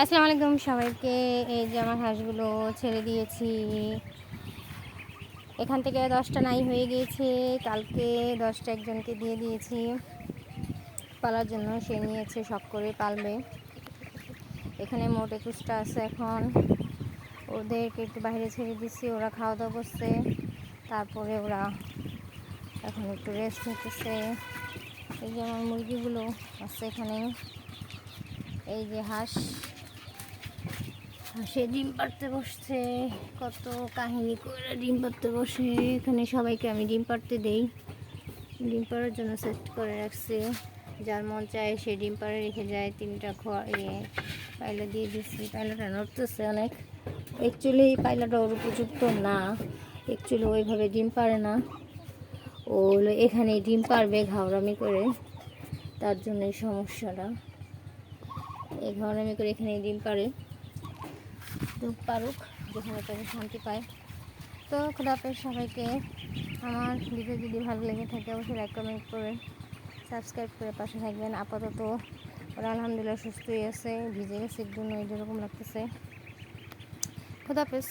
আসসালামু আলাইকুম সবাইকে। এই যে আমার হাঁসগুলো ছেড়ে দিয়েছি। এখান থেকে 10টা নাই হয়ে গিয়েছে। কালকে 10টা একজনকে দিয়ে দিয়েছি পালার জন্য, সে নিয়েছে, শখ করে পালবে। এখানে মোট 21টা আছে। এখন ওদেরকে একটু বাইরে ছেড়ে দিচ্ছি, ওরা খাওয়া দাওয়া করছে, তারপরে ওরা এখন একটু রেস্ট নিতেছে। এই যে আমার মুরগিগুলো আছে এখানে। এই যে সে ডিম পাড়তে বসছে, কত কাহিনী করে ডিম পাড়তে বসে। এখানে সবাইকে আমি ডিম পাড়তে দেই, ডিম পাড়ার জন্য সেট করে রাখছি। যার মন চায় সে ডিম পাড়ে রেখে যায়। 3টা পায়লা দিয়ে দিচ্ছি। পায়লাটা নড়তেছে অনেক। অ্যাকচুয়ালি পায়লাটা ওর উপযুক্ত না, অ্যাকচুয়ালি ওইভাবে ডিম পারে না। ও এখানেই ডিম পারবে ঘাওড়ামি করে, তার জন্য এই সমস্যাটা। এই ঘাওড়ামি করে এখানেই ডিম পারে, তো পারুক, যেখানে তাকে শান্তি পায়। তো খোদাহাফেজ সবাইকে। আমার ভিডিও যদি ভালো লেগে থাকে অবশ্যই লাইক কমেন্ট করে সাবস্ক্রাইব করে পাশে থাকবেন। আপাতত ওরা আলহামদুলিল্লাহ সুস্থই আছে, ভিজে গেছে একদম, যেরকম লাগতেছে। খোদাহাফেজ।